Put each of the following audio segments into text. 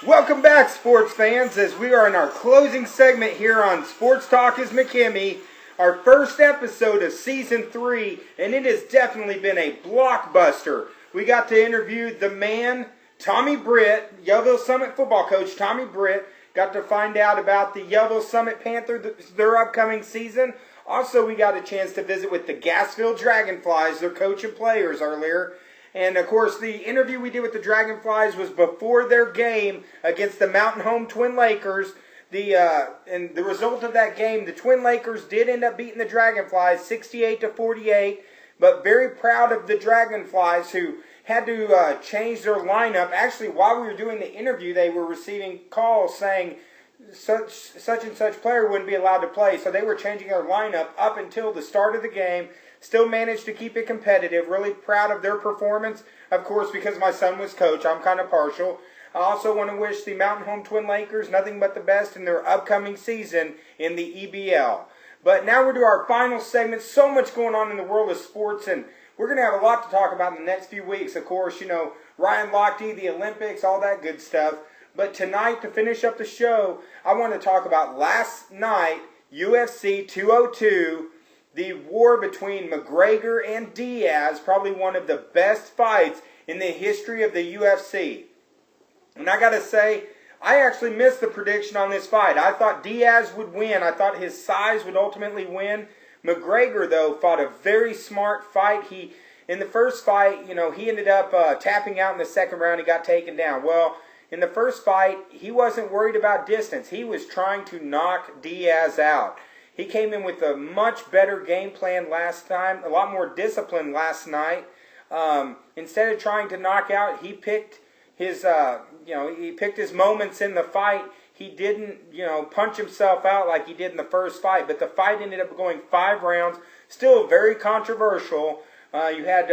Welcome back, sports fans, as we are in our closing segment here on Sports Talk is McKimmie, our first episode of Season 3, and it has definitely been a blockbuster. We got to interview the man, Tommy Britt, Yellville Summit football coach Tommy Britt. Got to find out about the Yellville Summit Panthers, their upcoming season. Also, we got a chance to visit with the Gassville Dragonflies, their coach and players earlier. And, of course, the interview we did with the Dragonflies was before their game against the Mountain Home Twin Lakers. And the result of that game, the Twin Lakers did end up beating the Dragonflies 68-48, but very proud of the Dragonflies who had to change their lineup. Actually, while we were doing the interview, they were receiving calls saying such and such player wouldn't be allowed to play, so they were changing their lineup up until the start of the game. Still managed to keep it competitive. Really proud of their performance. Of course, because my son was coach, I'm kind of partial. I also want to wish the Mountain Home Twin Lakers nothing but the best in their upcoming season in the EBL. But now we're to our final segment. So much going on in the world of sports, and we're going to have a lot to talk about in the next few weeks. Of course, you know, Ryan Lochte, the Olympics, all that good stuff. But tonight, to finish up the show, I want to talk about last night, UFC 202, the war between McGregor and Diaz, probably one of the best fights in the history of the UFC. And I got to say, I actually missed the prediction on this fight. I thought Diaz would win. I thought his size would ultimately win. McGregor, though, fought a very smart fight. In the first fight, you know, he ended up tapping out in the second round. He got taken down. Well, in the first fight, he wasn't worried about distance. He was trying to knock Diaz out. He came in with a much better game plan last time, a lot more discipline last night. Instead of trying to knock out, he picked his, he picked his moments in the fight. He didn't, punch himself out like he did in the first fight. But the fight ended up going 5 rounds. Still very controversial. You had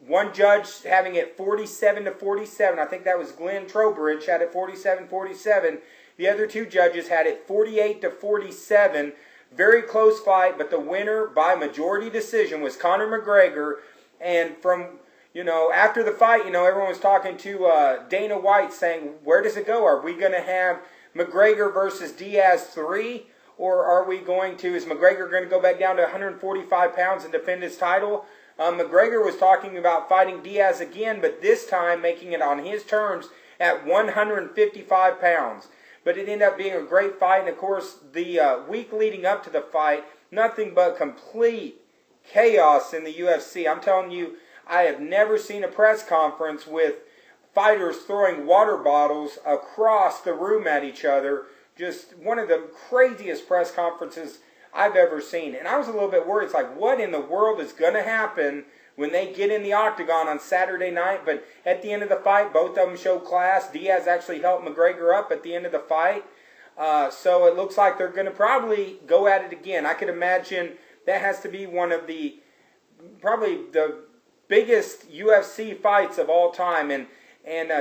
one judge having it 47-47. I think that was Glenn Trowbridge had it 47-47. The other 2 judges had it 48-47. Very close fight, but the winner by majority decision was Conor McGregor. And from, after the fight, everyone was talking to Dana White saying, where does it go? Are we going to have McGregor versus Diaz 3? Or are we is McGregor going to go back down to 145 pounds and defend his title? McGregor was talking about fighting Diaz again, but this time making it on his terms at 155 pounds. But it ended up being a great fight. And, of course, the week leading up to the fight, nothing but complete chaos in the UFC. I'm telling you, I have never seen a press conference with fighters throwing water bottles across the room at each other. Just one of the craziest press conferences I've ever seen. And I was a little bit worried. It's like, what in the world is going to happen when they get in the octagon on Saturday night? But at the end of the fight, both of them showed class. Diaz actually helped McGregor up at the end of the fight. So it looks like they're going to probably go at it again. I could imagine that has to be one of probably the biggest UFC fights of all time. And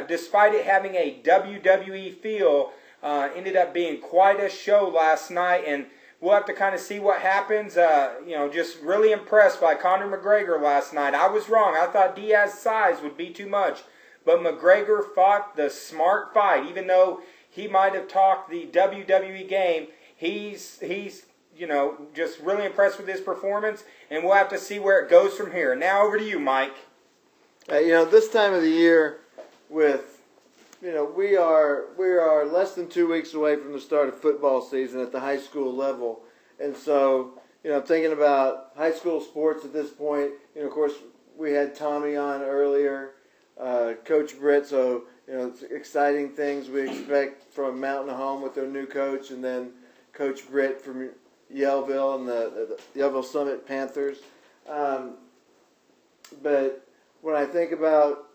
despite it having a WWE feel, ended up being quite a show last night. And we'll have to kind of see what happens. Just really impressed by Conor McGregor last night. I was wrong. I thought Diaz's size would be too much. But McGregor fought the smart fight. Even though he might have talked the WWE game, he's just really impressed with his performance. And we'll have to see where it goes from here. Now over to you, Mike. This time of the year with we are less than 2 weeks away from the start of football season at the high school level. And so, thinking about high school sports at this point, of course, we had Tommy on earlier, Coach Britt, so, it's exciting things we expect from Mountain Home with their new coach, and then Coach Britt from Yellville and the Yellville Summit Panthers. But when I think about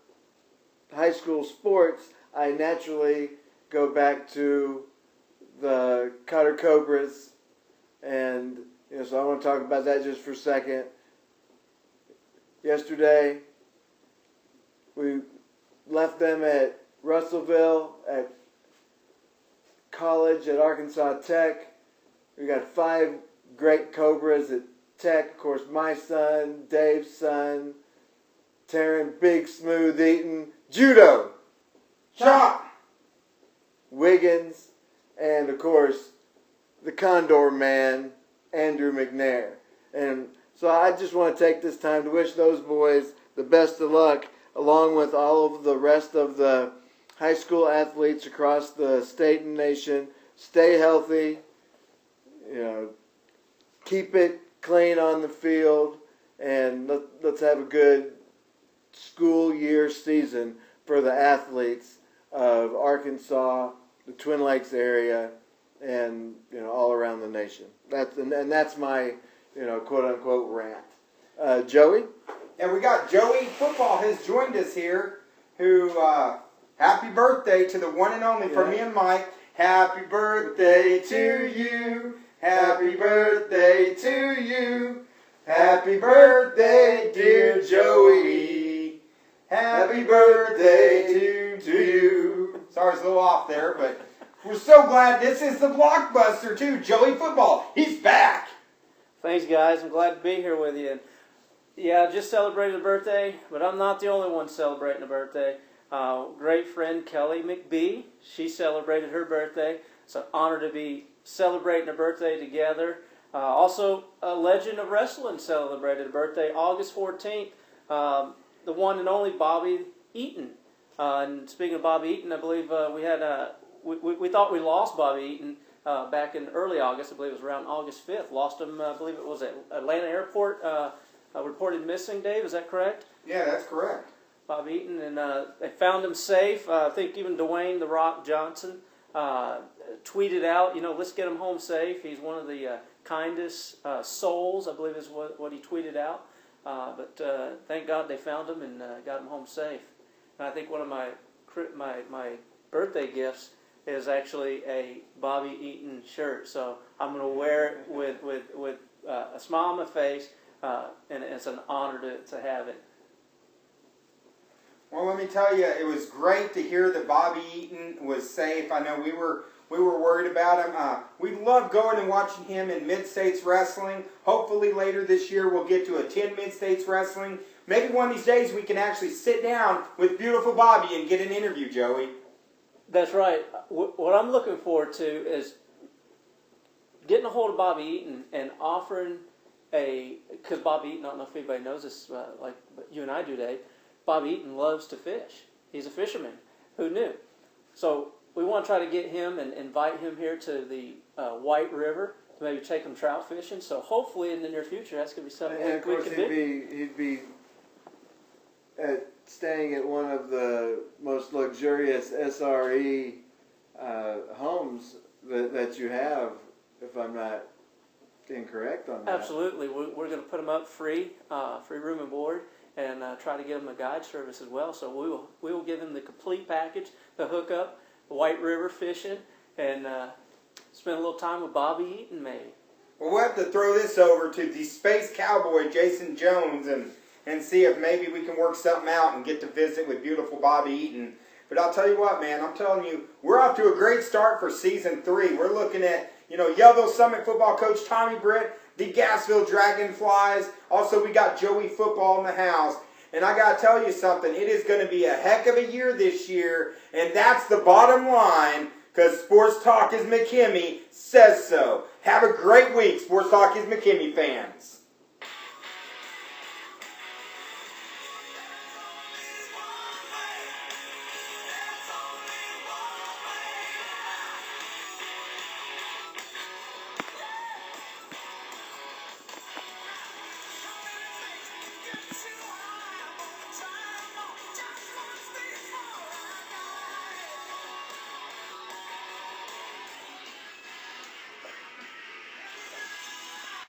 high school sports, I naturally go back to the Cotter Cobras, and so I want to talk about that just for a second. Yesterday, we left them at Russellville, at college, at Arkansas Tech. We got 5 great Cobras at Tech. Of course, my son, Dave's son, Taryn, Big Smooth Eaton, Judo. Chop! Wiggins, and of course, the Condor Man, Andrew McNair. And so I just want to take this time to wish those boys the best of luck, along with all of the rest of the high school athletes across the state and nation. Stay healthy, keep it clean on the field, and let's have a good school year season for the athletes of Arkansas, the Twin Lakes area, and all around the nation. That's my quote unquote rant. Joey? And we got Joey Football has joined us here, who, happy birthday to the one and only, from me and Mike. Happy birthday to you. Happy birthday to you. Happy birthday, dear Joey. Happy birthday to you. Sorry, it's a little off there, but we're so glad this is the blockbuster too. Joey Football, he's back. Thanks, guys. I'm glad to be here with you. Yeah, I just celebrated a birthday, but I'm not the only one celebrating a birthday. Great friend Kelly McBee, she celebrated her birthday. It's an honor to be celebrating a birthday together. Also, a legend of wrestling celebrated a birthday, August 14th. The one and only Bobby Eaton. And speaking of Bobby Eaton, I believe we thought we lost Bobby Eaton back in early August. I believe it was around August 5th. Lost him, I believe it was at Atlanta Airport. Reported missing, Dave. Is that correct? Yeah, that's correct. Bob Eaton, and they found him safe. I think even Dwayne "The Rock" Johnson tweeted out, let's get him home safe. He's one of the kindest souls, I believe is what he tweeted out. But thank God they found him and got him home safe. And I think one of my birthday gifts is actually a Bobby Eaton shirt. So I'm going to wear it with a smile on my face, and it's an honor to have it. Well, let me tell you, it was great to hear that Bobby Eaton was safe. I know we were worried about him. We love going and watching him in Mid-States Wrestling. Hopefully later this year we'll get to attend Mid-States Wrestling. Maybe one of these days we can actually sit down with beautiful Bobby and get an interview, Joey. That's right. What I'm looking forward to is getting a hold of Bobby Eaton and offering because Bobby Eaton, I don't know if anybody knows this, like you and I do, Dave, Bobby Eaton loves to fish. He's a fisherman. Who knew? So we want to try to get him and invite him here to the White River to maybe take him trout fishing. So hopefully in the near future that's going to be something and of we course can do. He'd be staying at one of the most luxurious SRE homes that you have, if I'm not incorrect on that. Absolutely. We're going to put him up free room and board, and try to give him a guide service as well. So we will give him the complete package, the hookup, the White River fishing, and spend a little time with Bobby Eaton maybe. Well, we'll have to throw this over to the Space Cowboy, Jason Jones, and see if maybe we can work something out and get to visit with beautiful Bobby Eaton. But I'll tell you what, man, I'm telling you, we're off to a great start for Season 3. We're looking at, Yellville Summit football coach Tommy Britt, the Gassville Dragonflies. Also, we got Joey Football in the house. And I got to tell you something, it is going to be a heck of a year this year, and that's the bottom line, because Sports Talk is McKimmie says so. Have a great week, Sports Talk is McKimmie fans.